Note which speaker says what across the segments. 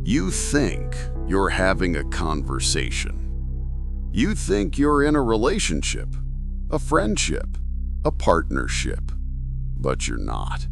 Speaker 1: You think you're having a conversation. You think you're in a relationship, a friendship, a partnership, but you're not.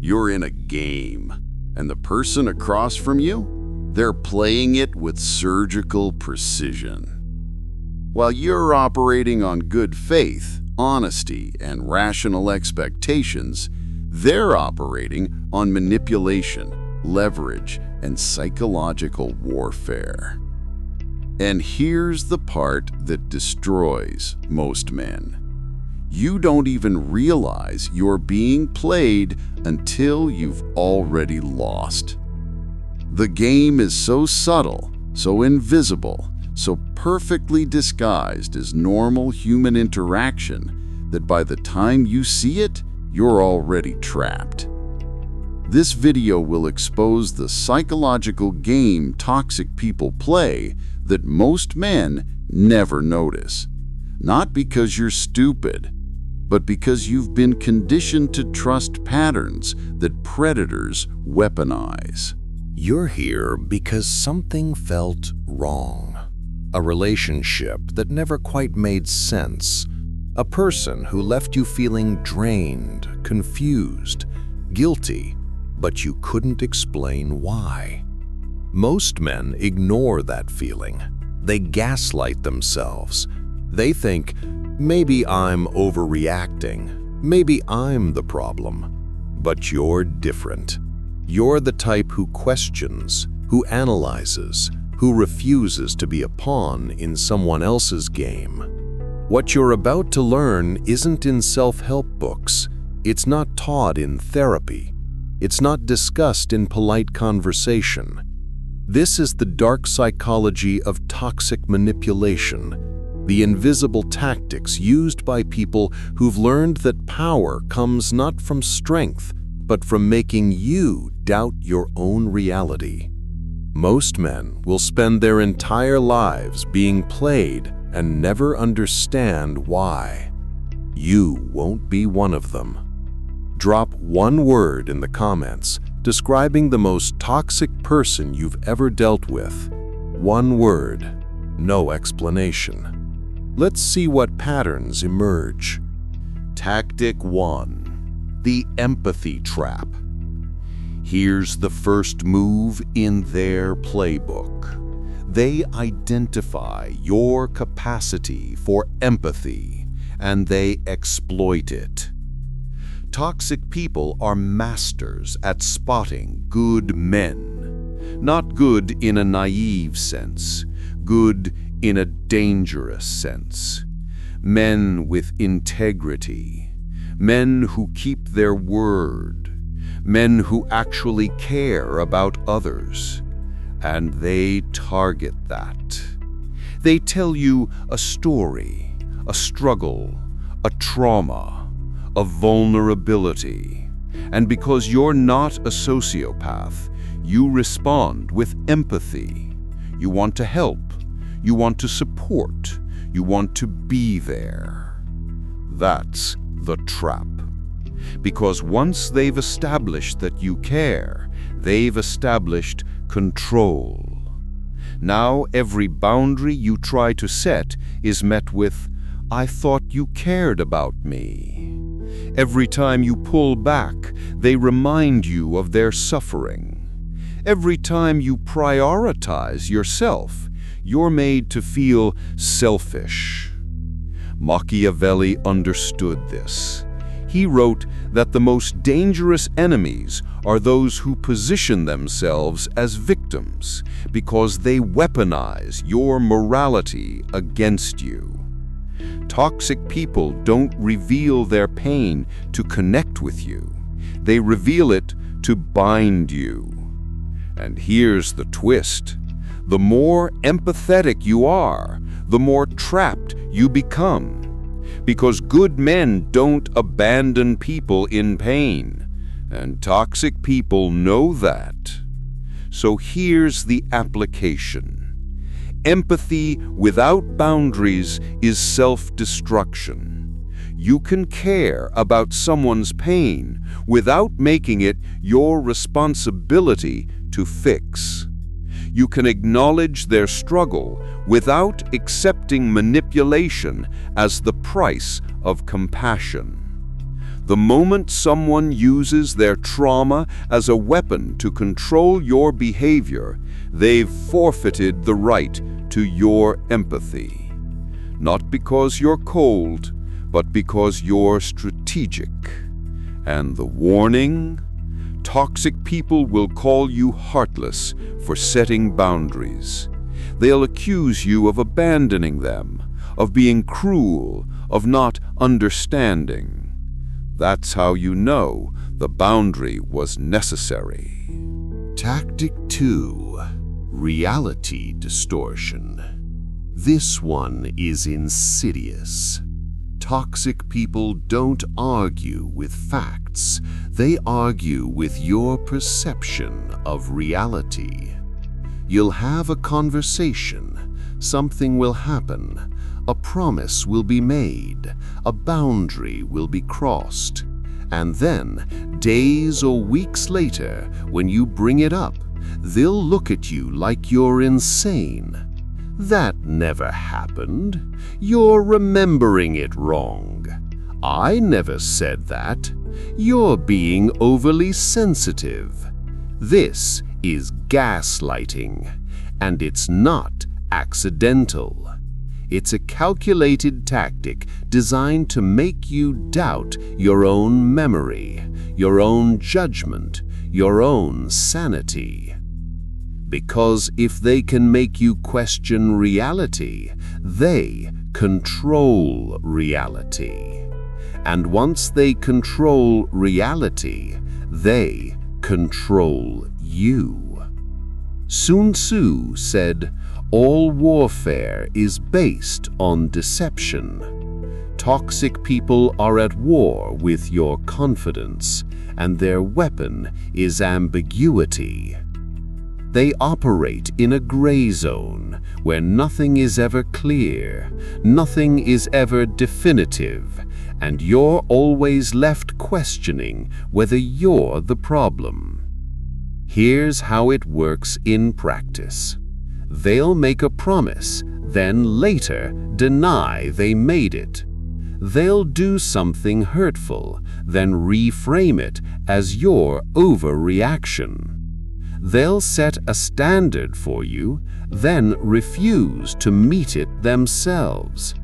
Speaker 1: You're in a game, and the person across from you, they're playing it with surgical precision. While you're operating on good faith, honesty, and rational expectations, they're operating on manipulation, leverage, and psychological warfare. And here's the part that destroys most men. You don't even realize you're being played until you've already lost. The game is so subtle, so invisible, so perfectly disguised as normal human interaction that by the time you see it, you're already trapped. This video will expose the psychological game toxic people play that most men never notice. Not because you're stupid, but because you've been conditioned to trust patterns that predators weaponize.
Speaker 2: You're here because something felt wrong. A relationship that never quite made sense. A person who left you feeling drained, confused, guilty, but you couldn't explain why. Most men ignore that feeling. They gaslight themselves. They think, maybe I'm overreacting. Maybe I'm the problem. But you're different. You're the type who questions, who analyzes, who refuses to be a pawn in someone else's game. What you're about to learn isn't in self-help books. It's not taught in therapy. It's not discussed in polite conversation. This is the dark psychology of toxic manipulation, the invisible tactics used by people who've learned that power comes not from strength, but from making you doubt your own reality. Most men will spend their entire lives being played and never understand why. You won't be one of them. Drop one word in the comments describing the most toxic person you've ever dealt with. One word, no explanation. Let's see what patterns emerge. Tactic 1. The empathy trap. Here's the first move in their playbook. They identify your capacity for empathy, and they exploit it. Toxic people are masters at spotting good men. Not good in a naive sense, good in a dangerous sense. Men with integrity, men who keep their word, men who actually care about others. And they target that. They tell you a story, a struggle, a trauma, a vulnerability. And because you're not a sociopath, you respond with empathy. You want to help. You want to support. You want to be there. That's the trap. Because once they've established that you care, they've established control. Now every boundary you try to set is met with, "I thought you cared about me." Every time you pull back, they remind you of their suffering. Every time you prioritize yourself, you're made to feel selfish. Machiavelli understood this. He wrote that the most dangerous enemies are those who position themselves as victims because they weaponize your morality against you. Toxic people don't reveal their pain to connect with you. They reveal it to bind you. And here's the twist. The more empathetic you are, the more trapped you become. Because good men don't abandon people in pain, and toxic people know that. So here's the application. Empathy without boundaries is self-destruction. You can care about someone's pain without making it your responsibility to fix.
Speaker 3: You can acknowledge their struggle without accepting manipulation as the price of compassion. The moment someone uses their trauma as a weapon to control your behavior, they've forfeited the right to your empathy. Not because you're cold, but because you're strategic. And the warning? Toxic people will call you heartless for setting boundaries. They'll accuse you of abandoning them, of being cruel, of not understanding. That's how you know the boundary was necessary.
Speaker 1: Tactic 2. Reality distortion. This one is insidious. Toxic people don't argue with facts. They argue with your perception of reality. You'll have a conversation. Something will happen. A promise will be made. A boundary will be crossed. And then, days or weeks later, when you bring it up, they'll look at you like you're insane. That never happened. You're remembering it wrong. I never said that. You're being overly sensitive. This is gaslighting, and it's not accidental. It's a calculated tactic designed to make you doubt your own memory, your own judgment, your own sanity. Because if they can make you question reality, they control reality. And once they control reality, they control you. Sun Tzu said, "All warfare is based on deception." Toxic people are at war with your confidence, and their weapon is ambiguity. They operate in a gray zone where nothing is ever clear, nothing is ever definitive, and you're always left questioning whether you're the problem. Here's how it works in practice. They'll make a promise, then later deny they made it. They'll do something hurtful, then reframe it as your overreaction. They'll set a standard for you, then refuse to meet it themselves.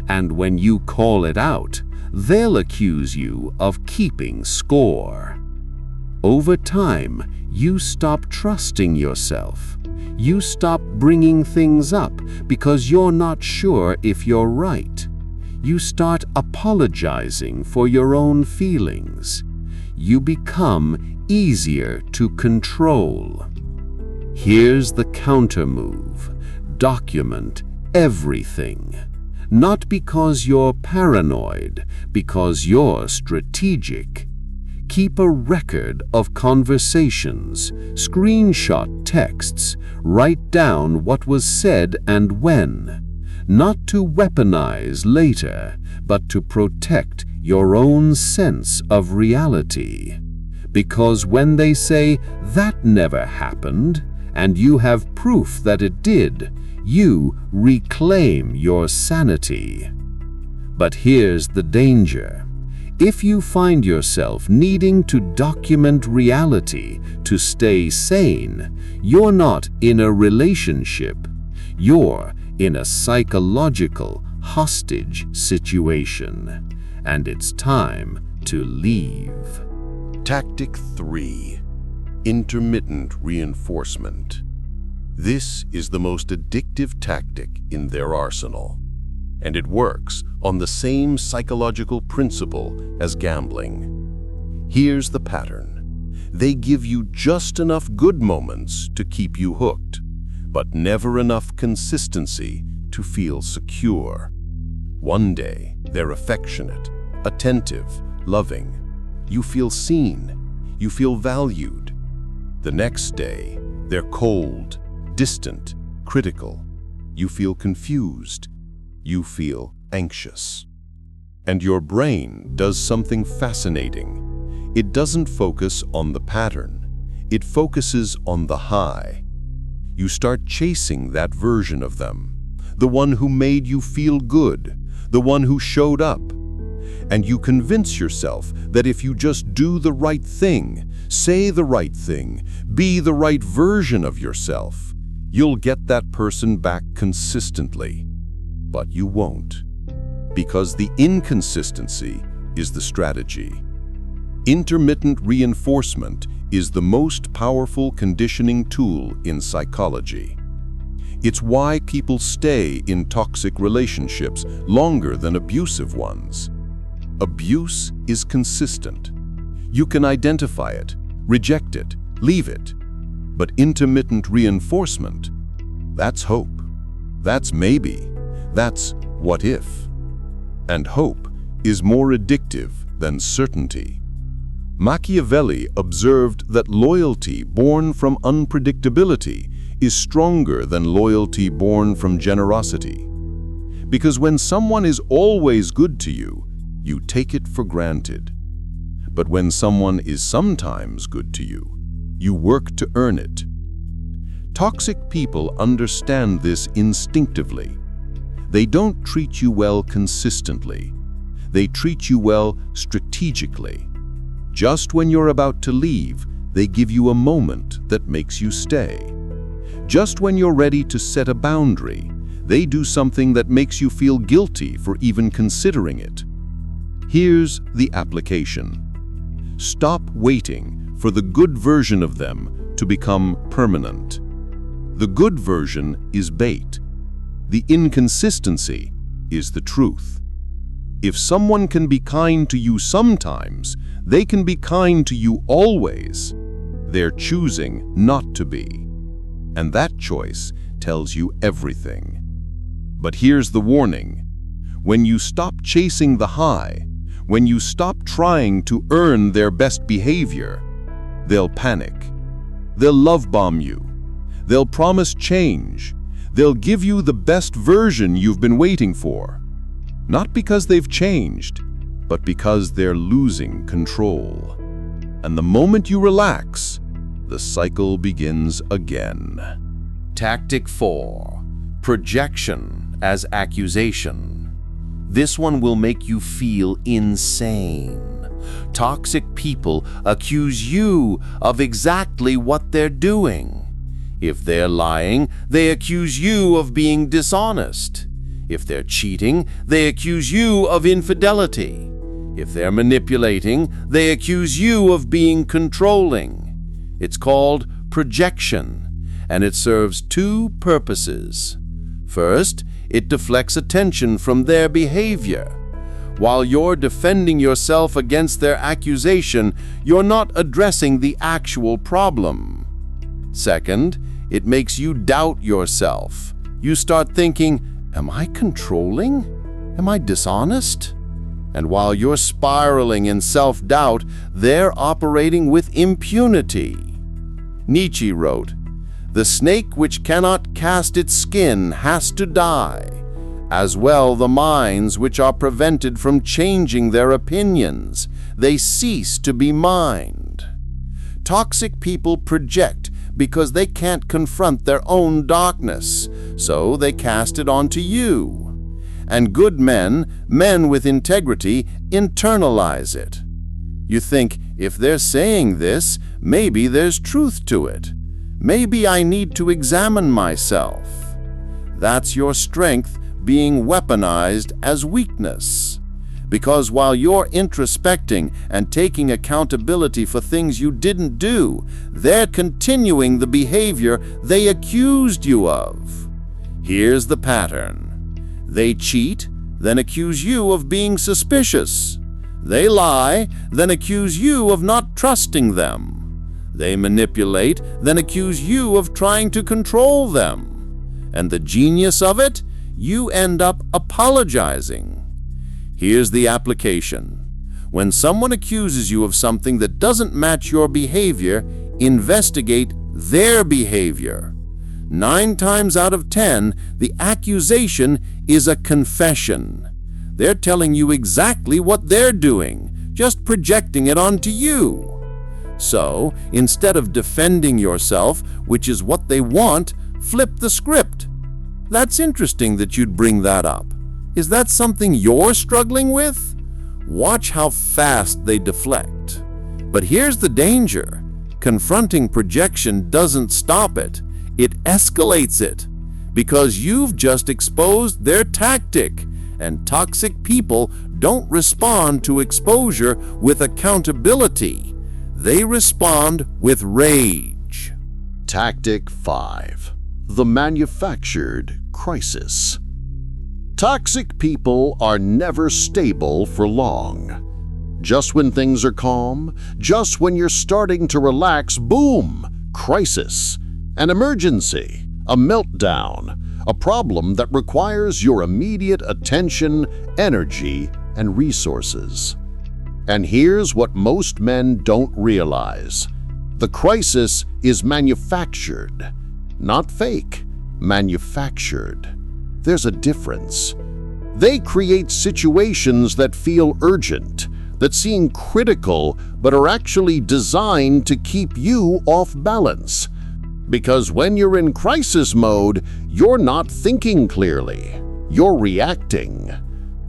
Speaker 1: And when you call it out, they'll accuse you of keeping score. Over time, you stop trusting yourself. You stop bringing things up because you're not sure if you're right. You start apologizing for your own feelings. You become easier to control. Here's the counter move. Document everything. Not because you're paranoid, because you're strategic. Keep a record of conversations, screenshot texts, write down what was said and when. Not to weaponize later, but to protect your own sense of reality. Because when they say that never happened, and you have proof that it did, you reclaim your sanity. But here's the danger. If you find yourself needing to document reality to stay sane, you're not in a relationship. You're in a psychological hostage situation. And it's time to leave. Tactic 3. Intermittent reinforcement. This is the most addictive tactic in their arsenal, and it works on the same psychological principle as gambling. Here's the pattern. They give you just enough good moments to keep you hooked, but never enough consistency to feel secure. One day, they're affectionate, attentive, loving. You feel seen. You feel valued. The next day, they're cold, distant, critical. You feel confused. You feel anxious. And your brain does something fascinating. It doesn't focus on the pattern. It focuses on the high.
Speaker 2: you start chasing that version of them, the one who made you feel good, the one who showed up. And you convince yourself that if you just do the right thing, say the right thing, be the right version of yourself, you'll get that person back consistently. But you won't, because the inconsistency is the strategy. Intermittent reinforcement is the most powerful conditioning tool in psychology. It's why people stay in toxic relationships longer than abusive ones. Abuse is consistent. You can identify it, reject it, leave it. But intermittent reinforcement, that's hope. That's maybe. That's what if. And hope is more addictive than certainty. Machiavelli observed that loyalty born from unpredictability is stronger than loyalty born from generosity. Because when someone is always good to you, you take it for granted. But when someone is sometimes good to you, you work to earn it. Toxic people understand this instinctively. They don't treat you well consistently. They treat you well strategically. Just when you're about to leave, they give you a moment that makes you stay. Just when you're ready to set a boundary, they do something that makes you feel guilty for even considering it. Here's the application. Stop waiting for the good version of them to become permanent. The good version is bait. The inconsistency is the truth. If someone can be kind to you sometimes, they can be kind to you always. They're choosing not to be. And that choice tells you everything. But here's the warning. When you stop chasing the high, when you stop trying to earn their best behavior, they'll panic. They'll love bomb you. They'll promise change. They'll give you the best version you've been waiting for. Not because they've changed, but because they're losing control. And the moment you relax, the cycle begins again.
Speaker 4: Tactic 4. Projection as accusation. This one will make you feel insane. Toxic people accuse you of exactly what they're doing. If they're lying, they accuse you of being dishonest. If they're cheating, they accuse you of infidelity. If they're manipulating, they accuse you of being controlling. It's called projection, and it serves two purposes. First, it deflects attention from their behavior. While you're defending yourself against their accusation, you're not addressing the actual problem. Second, it makes you doubt yourself. You start thinking, am I controlling? Am I dishonest? And while you're spiraling in self-doubt, they're operating with impunity. Nietzsche wrote, "The snake which cannot cast its skin has to die, as well the minds which are prevented from changing their opinions. They cease to be mind." Toxic people project because they can't confront their own darkness, so they cast it onto you. And good men, men with integrity, internalize it. You think, if they're saying this, maybe there's truth to it. Maybe I need to examine myself. That's your strength being weaponized as weakness. Because while you're introspecting and taking accountability for things you didn't do, they're continuing the behavior they accused you of. Here's the pattern. They cheat, then accuse you of being suspicious. They lie, then accuse you of not trusting them. They manipulate, then accuse you of trying to control them. And the genius of it? You end up apologizing. Here's the application. When someone accuses you of something that doesn't match your behavior, investigate their behavior. 9 times out of 10, the accusation is a confession. They're telling you exactly what they're doing, just projecting it onto you. So, instead of defending yourself, which is what they want, Flip the script. That's interesting that you'd bring that up. Is that something you're struggling with? Watch how fast they deflect. But here's the danger. Confronting projection doesn't stop it. It escalates it. Because you've just exposed their tactic. And toxic people don't respond to exposure with accountability. They respond with rage.
Speaker 1: Tactic 5. The manufactured crisis. Toxic people are never stable for long. Just when things are calm, just when you're starting to relax, boom, crisis, an emergency, a meltdown, a problem that requires your immediate attention, energy, and resources. And here's what most men don't realize. The crisis is manufactured, not fake, manufactured. There's a difference. They create situations that feel urgent, that seem critical, but are actually designed to keep you off balance. Because when you're in crisis mode, you're not thinking clearly. You're reacting.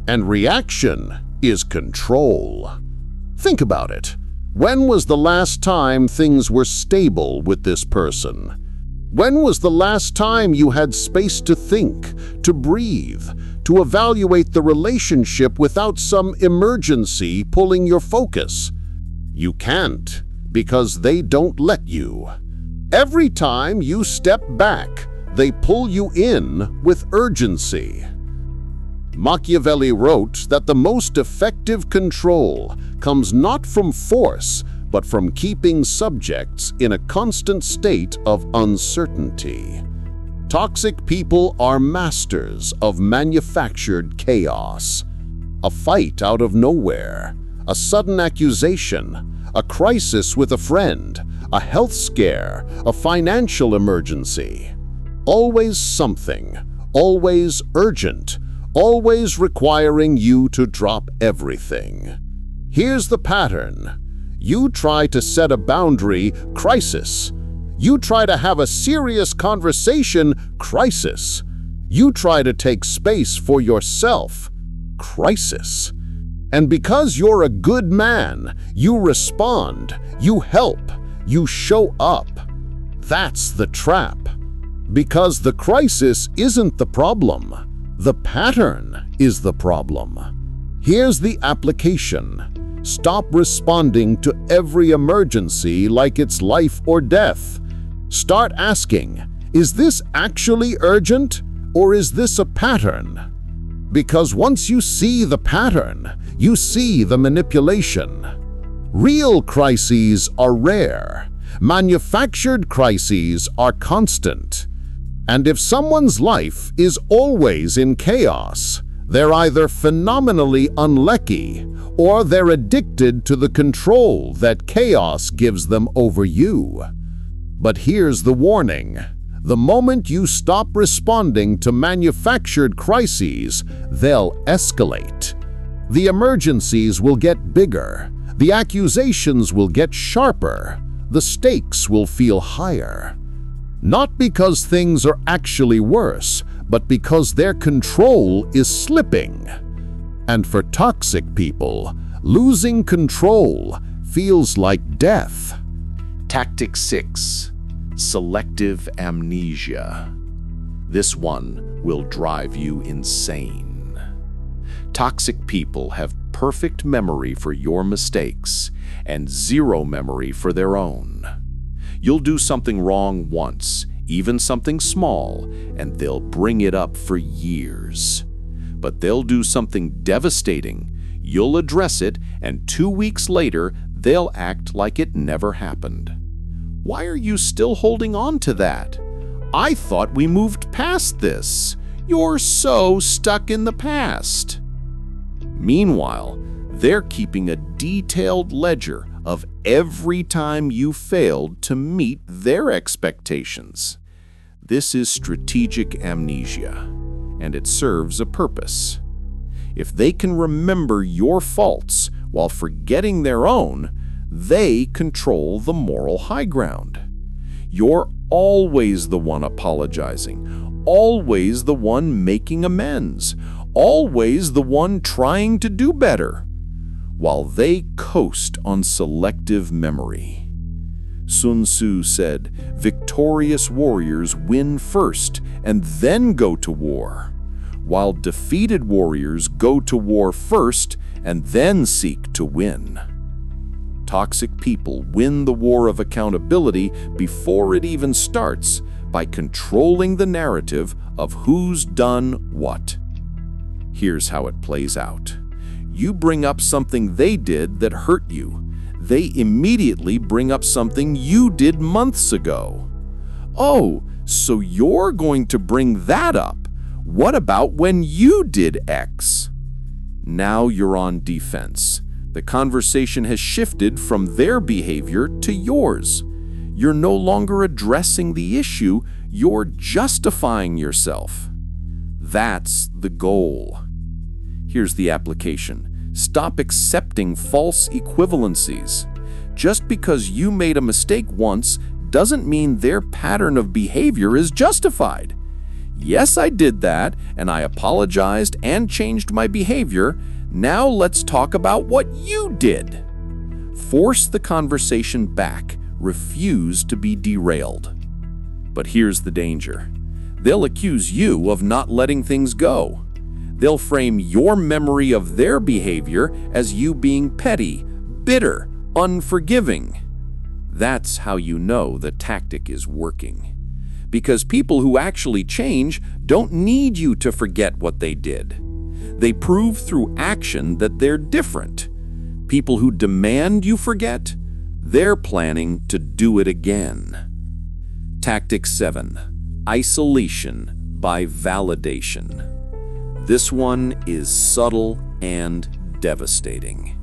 Speaker 1: And reaction is control. Think about it. When was the last time things were stable with this person? When was the last time you had space to think, to breathe, to evaluate the relationship without some emergency pulling your focus? You can't, because they don't let you. Every time you step back, they pull you in with urgency. Machiavelli wrote that the most effective control comes not from force, but from keeping subjects in a constant state of uncertainty. Toxic people are masters of manufactured chaos. A fight out of nowhere, a sudden accusation, a crisis with a friend, a health scare, a financial emergency. Always something, always urgent, always requiring you to drop everything. Here's the pattern. You try to set a boundary, crisis. You try to have a serious conversation, crisis. You try to take space for yourself, crisis. And because you're a good man, you respond, you help, you show up. That's the trap. Because the crisis isn't the problem. The pattern is the problem. Here's the application. Stop responding to every emergency like it's life or death. Start asking, is this actually urgent or is this a pattern? Because once you see the pattern, you see the manipulation. Real crises are rare. Manufactured crises are constant. And if someone's life is always in chaos, they're either phenomenally unlucky or they're addicted to the control that chaos gives them over you. But here's the warning. The moment you stop responding to manufactured crises, they'll escalate. The emergencies will get bigger. The accusations will get sharper. The stakes will feel higher. Not because things are actually worse, but because their control is slipping. And for toxic people, losing control feels like death.
Speaker 4: Tactic 6. Selective amnesia. This one will drive you insane. Toxic people have perfect memory for your mistakes and zero memory for their own. You'll do something wrong once, even something small, and they'll bring it up for years. But they'll do something devastating, you'll address it, and 2 weeks later, they'll act like it never happened. Why are you still holding on to that? I thought we moved past this. You're so stuck in the past. Meanwhile, they're keeping a detailed ledger of every time you failed to meet their expectations. This is strategic amnesia, and it serves a purpose. If they can remember your faults while forgetting their own, they control the moral high ground. You're
Speaker 3: always the one apologizing, always the one making amends, always the one trying to do better, while they coast on selective memory. Sun Tzu said, victorious warriors win first and then go to war, while defeated warriors go to war first and then seek to win. Toxic people win the war of accountability before it even starts by controlling the narrative of who's done what. Here's how it plays out. You bring up something they did that hurt you. They immediately bring up something you did months ago. Oh, so you're going to bring that up. What about when you did X? Now you're on defense. The conversation has shifted from their behavior to yours. You're no longer addressing the issue, you're justifying yourself. That's the goal. Here's the application. Stop accepting false equivalencies. Just because you made a mistake once doesn't mean their pattern of behavior is justified. Yes, I did that, and I apologized and changed my behavior. Now let's talk about what you did. Force the conversation back. Refuse to be derailed. But here's the danger. They'll accuse you of not letting things go. They'll frame your memory of their behavior as you being petty, bitter, unforgiving. That's how you know the tactic is working. Because people who actually change don't need you to forget what they did. They prove through action that they're different. People who demand you forget, they're planning to do it again. Tactic 7. Isolation by validation. This one is subtle and devastating.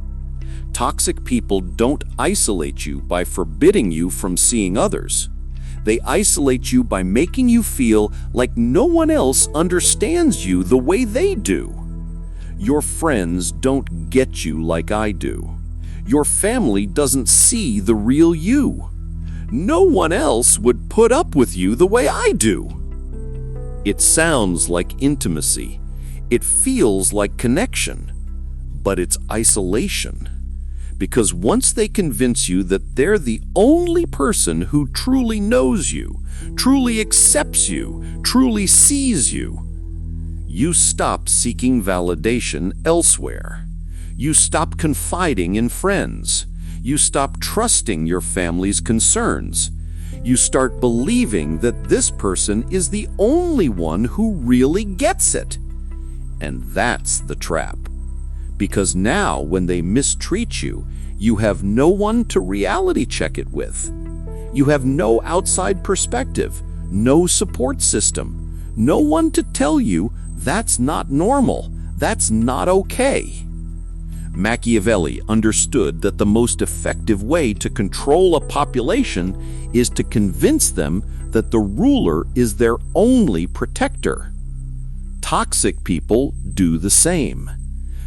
Speaker 3: Toxic people don't isolate you by forbidding you from seeing others. They isolate you by making you feel like no one else understands you the way they do. Your friends don't get you like I do. Your family doesn't see the real you. No one else would put up with you the way I do. It sounds like intimacy. It feels like connection. But it's isolation. Because once they convince you that they're the only person who truly knows you, truly accepts you, truly sees you, you stop seeking validation elsewhere. You stop confiding in friends. You stop trusting your family's concerns. You start believing that this person is the only one who really gets it. And that's the trap. Because now when they mistreat you, you have no one to reality check it with. You have no outside perspective, no support system, no one to tell you that's not normal, that's not okay. Machiavelli understood that the most effective way to control a population is to convince them that the ruler is their only protector. Toxic people do the same.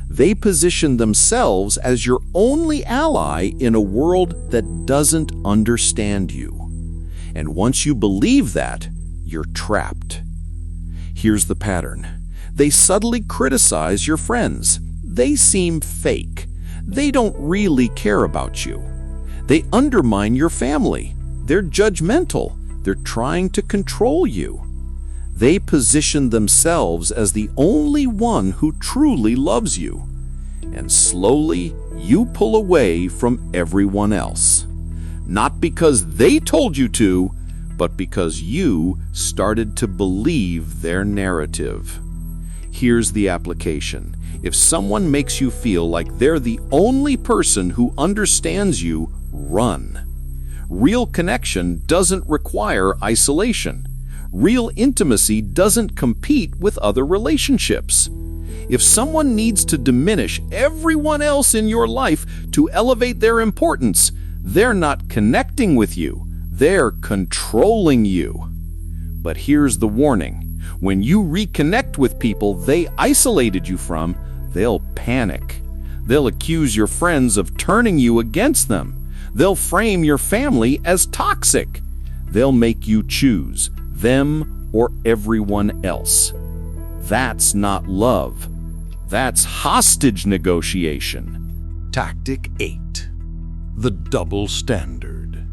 Speaker 3: They position themselves as your only ally in a world that doesn't understand you. And once you believe that, you're trapped. Here's the pattern. They subtly criticize your friends. They seem fake. They don't really care about you. They undermine your family. They're judgmental. They're trying to control you. They position themselves as the only one who truly loves you. And slowly, you pull away from everyone else. Not because they told you to, but because you started to believe their narrative. Here's the application. If someone makes you feel like they're the only person who understands you, run. Real connection doesn't require isolation. Real intimacy doesn't compete with other relationships. If someone needs to diminish everyone else in your life to elevate their importance, they're not connecting with you. They're controlling you. But here's the warning. When you reconnect with people they isolated you from, they'll panic. They'll accuse your friends of turning you against them. They'll frame your family as toxic.
Speaker 5: they'll make you choose them or everyone else. That's not love. That's hostage negotiation.
Speaker 2: Tactic 8. The double standard.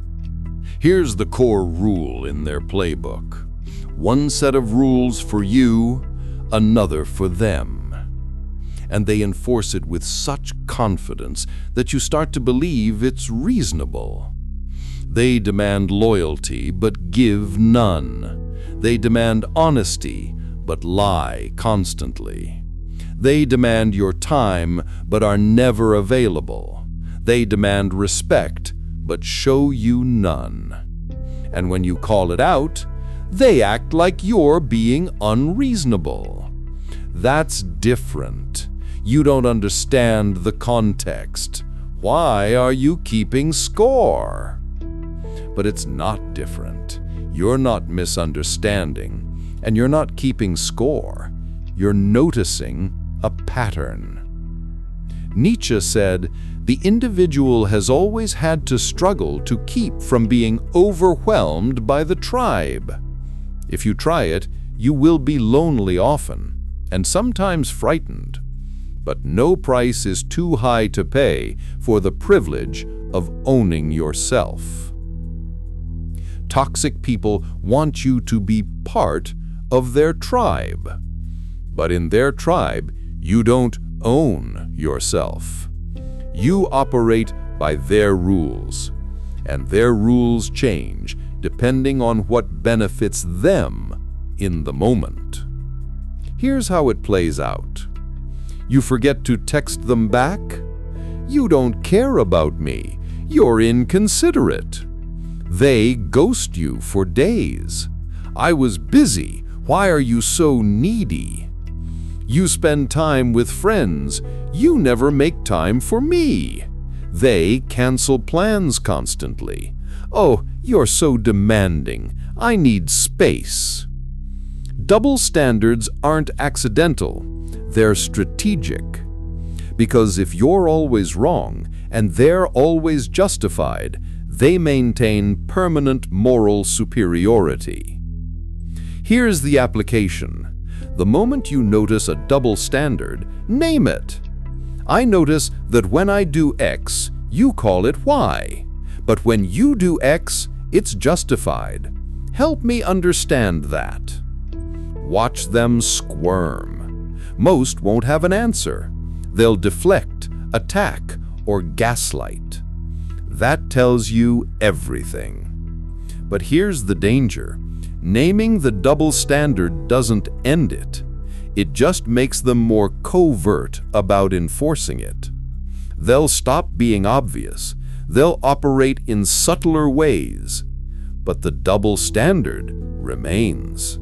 Speaker 2: Here's the core rule in their playbook. One set of rules for you, another for them. And they enforce it with such confidence that you start to believe it's reasonable. They demand loyalty but give none. They demand honesty but lie constantly. They demand your time but are never available. They demand respect but show you none. And when you call it out, they act like you're being unreasonable. That's different. You don't understand the context. Why are you keeping score? But it's not different. You're not misunderstanding, and you're not keeping score. You're noticing a pattern. Nietzsche said, "The individual has always had to struggle to keep from being overwhelmed by the tribe." If you try it, you will be lonely often, and sometimes frightened. But no price is too high to pay for the privilege of owning yourself. Toxic people want you to be part of their tribe. But in their tribe, you don't own yourself. You operate by their rules, and their rules change depending on what benefits them in the moment. Here's how it plays out. You forget to text them back? You don't care about me. You're inconsiderate. They ghost you for days. I was busy. Why are you so needy? You spend time with friends. You never make time for me. They cancel plans constantly. Oh, you're so demanding. I need space. Double standards aren't accidental. They're strategic. Because if you're always wrong and they're always justified, they maintain permanent moral superiority. Here's the application. The moment you notice a double standard, name it. I notice that when I do X, you call it Y. But when you do X, it's justified. Help me understand that. Watch them squirm. Most won't have an answer. They'll deflect, attack, or gaslight. That tells you everything. But here's the danger. Naming the double standard doesn't end it. It just makes them more covert about enforcing it. They'll stop being obvious. They'll operate in subtler ways. But the double standard remains.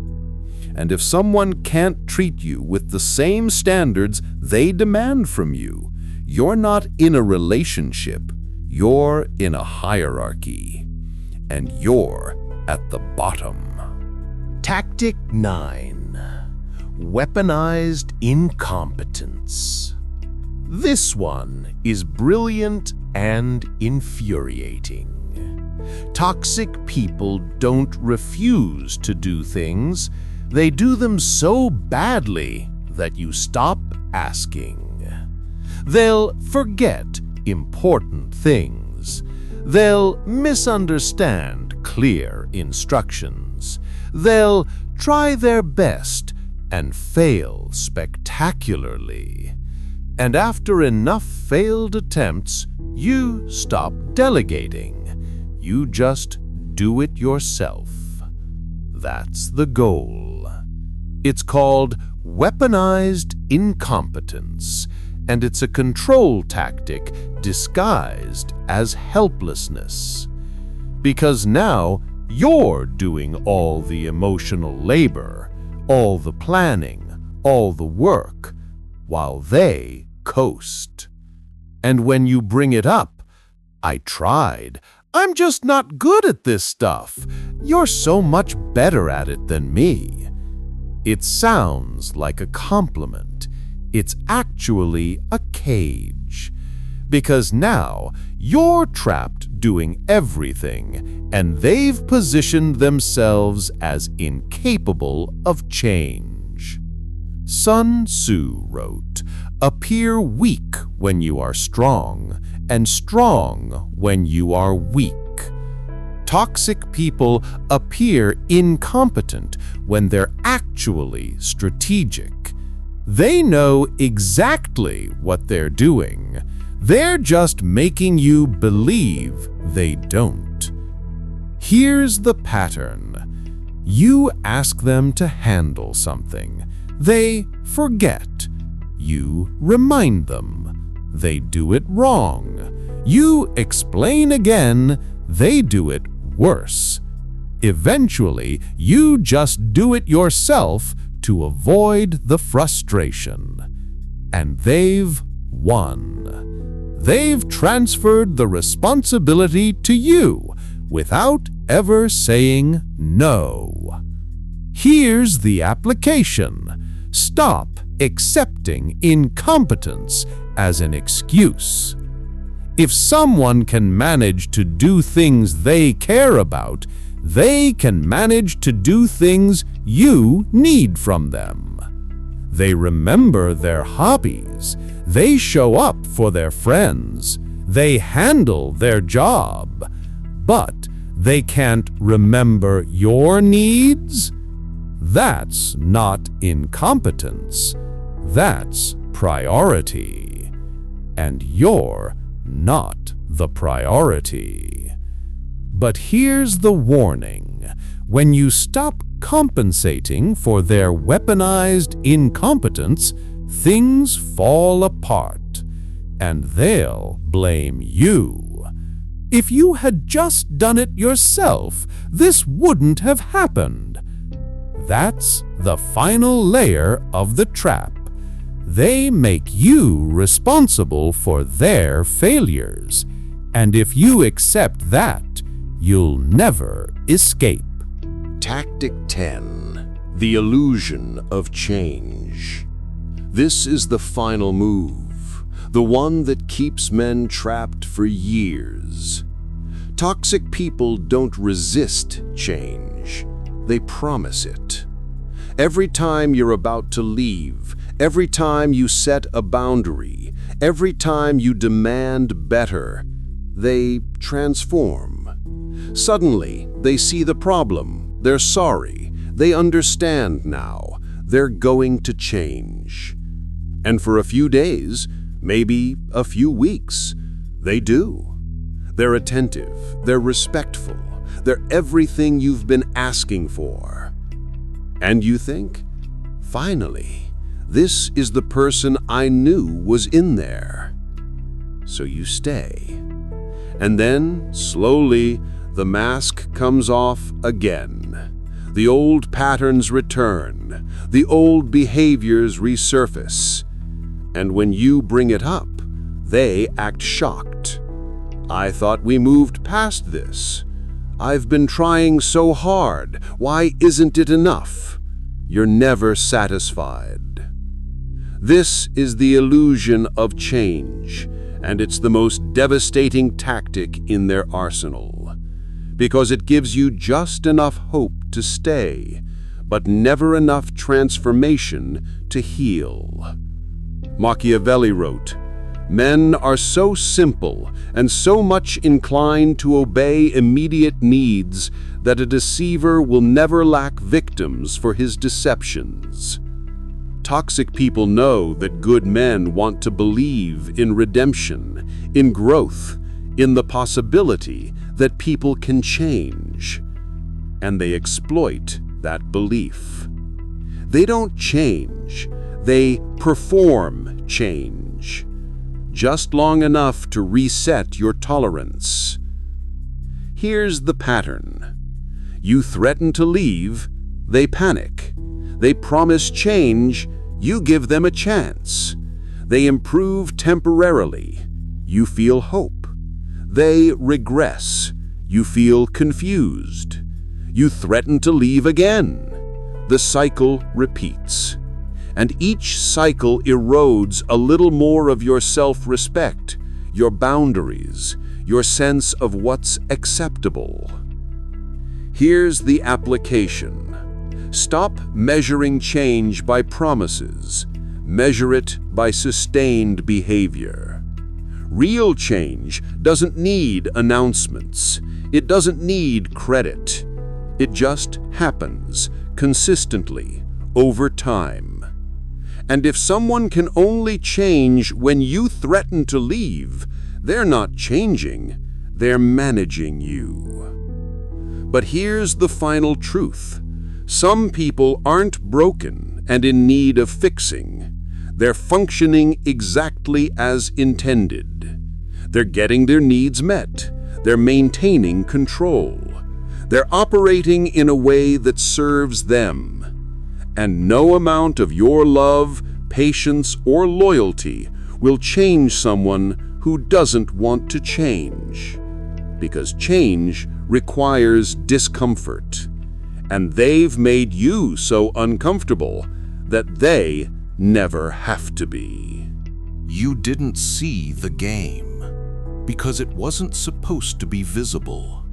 Speaker 2: And if someone can't treat you with the same standards they demand from you, you're not in a relationship, you're in a hierarchy. And you're at the bottom.
Speaker 4: Tactic 9. Weaponized incompetence. This one is brilliant and infuriating. Toxic people don't refuse to do things. They do them so badly that you stop asking. They'll forget important things. They'll misunderstand clear instructions. They'll try their best and fail spectacularly. And after enough failed attempts, you stop delegating. You just do it yourself. That's the goal. It's called weaponized incompetence, and it's a control tactic disguised as helplessness. Because now you're doing all the emotional labor, all the planning, all the work, while they coast. And when you bring it up, I tried. I'm just not good at this stuff. You're so much better at it than me. It sounds like a compliment. It's actually a cage. Because now you're trapped doing everything, and they've positioned themselves as incapable of change. Sun Tzu wrote, "Appear weak when you are strong, and strong when you are weak." Toxic people appear incompetent when they're actually strategic. They know exactly what they're doing. They're just making you believe they don't. Here's the pattern. You ask them to handle something. They forget. You remind them. They do it wrong. You explain again. They do it worse. Eventually, you just do it yourself to avoid the frustration. And they've won. They've transferred the responsibility to you without ever saying no. Here's the application. Stop accepting incompetence as an excuse. If someone can manage to do things they care about, they can manage to do things you need from them. They remember their hobbies. They show up for their friends. They handle their job. But they can't remember your needs? That's not incompetence. That's priority. And you're not the priority. But here's the warning. When you stop compensating for their weaponized incompetence, things fall apart, and they'll blame you. If you had just done it yourself, this wouldn't have happened. That's the final layer of the trap. They make you responsible for their failures, and if you accept that, you'll never escape.
Speaker 1: Tactic 10. The illusion of change. This is the final move, the one that keeps men trapped for years. Toxic people don't resist change. They promise it. Every time you're about to leave, every time you set a boundary, every time you demand better, they transform. Suddenly, they see the problem. They're sorry. They understand now. They're going to change. And for a few days, maybe a few weeks, they do. They're attentive. They're respectful. They're everything you've been asking for. And you think, finally, this is the person I knew was in there. So you stay. And then, slowly, the mask comes off again. The old patterns return. The old behaviors resurface. And when you bring it up, they act shocked. I thought we moved past this. I've been trying so hard. Why isn't it enough? You're never satisfied. This is the illusion of change, and it's the most devastating tactic in their arsenal, because it gives you just enough hope to stay, but never enough transformation to heal. Machiavelli wrote, "Men are so simple and so much inclined to obey immediate needs that a deceiver will never lack victims for his deceptions." Toxic people know that good men want to believe in redemption, in growth, in the possibility that people can change. And they exploit that belief. They don't change, they perform change. Just long enough to reset your tolerance. Here's the pattern. You threaten to leave, they panic. They promise change, you give them a chance. They improve temporarily, you feel hope. They regress, you feel confused. You threaten to leave again. The cycle repeats. And each cycle erodes a little more of your self-respect, your boundaries,
Speaker 3: your sense of what's acceptable. Here's the application. Stop measuring change by promises. Measure it by sustained behavior. Real change doesn't need announcements. It doesn't need credit. It just happens consistently over time. And if someone can only change when you threaten to leave, they're not changing, they're managing you. But here's the final truth. Some people aren't broken and in need of fixing. They're functioning exactly as intended. They're getting their needs met. They're maintaining control. They're operating in a way that serves them. And no amount of your love, patience, or loyalty will change someone who doesn't want to change. Because change requires discomfort. And they've made you so uncomfortable that they never have to be.
Speaker 2: You didn't see the game because it wasn't supposed to be visible.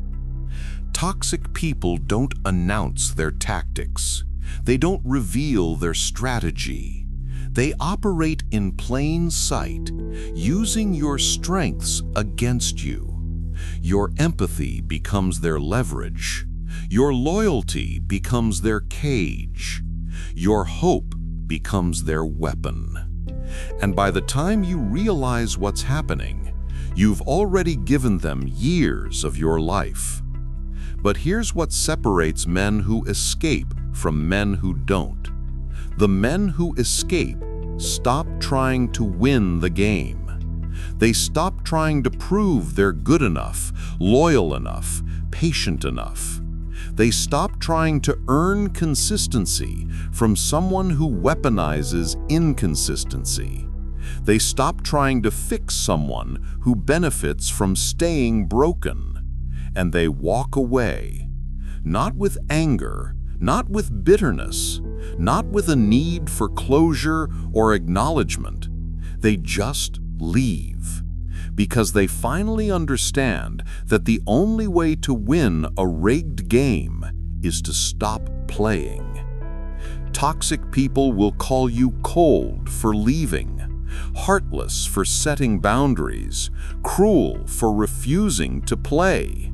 Speaker 2: Toxic people don't announce their tactics. They don't reveal their strategy. They operate in plain sight, using your strengths against you. Your empathy becomes their leverage. Your loyalty becomes their cage. Your hope becomes their weapon. And by the time you realize what's happening, you've already given them years of your life. But here's what separates men who escape from men who don't. The men who escape stop trying to win the game. They stop trying to prove they're good enough, loyal enough, patient enough. They stop trying to earn consistency from someone who weaponizes inconsistency. They stop trying to fix someone who benefits from staying broken. And they walk away, not with anger, not with bitterness, not with a need for closure or acknowledgement. They just leave. Because they finally understand that the only way to win a rigged game is to stop playing. Toxic people will call you cold for leaving, heartless for setting boundaries, cruel for refusing to play.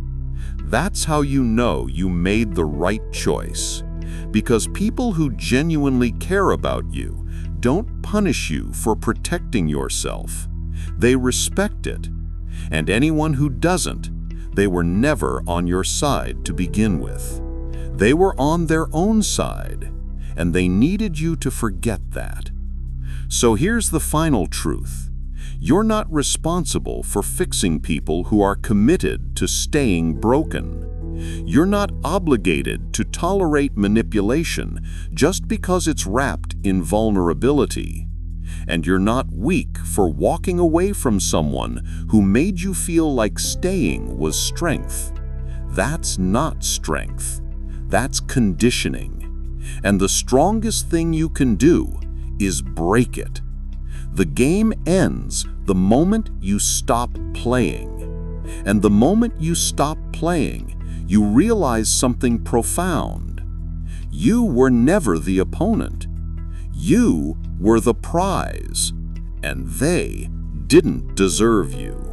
Speaker 2: That's how you know you made the right choice. Because people who genuinely care about you don't punish you for protecting yourself. They respect it. And anyone who doesn't, they were never on your side to begin with. They were on their own side, and they needed you to forget that. So here's the final truth. You're not responsible for fixing people who are committed to staying broken. You're not obligated to tolerate manipulation just because it's wrapped in vulnerability. And you're not weak for walking away from someone who made you feel like staying was strength. That's not strength. That's conditioning. And the strongest thing you can do is break it. The game ends the moment you stop playing. And the moment you stop playing, you realize something profound. You were never the opponent. You were the prize, and they didn't deserve you.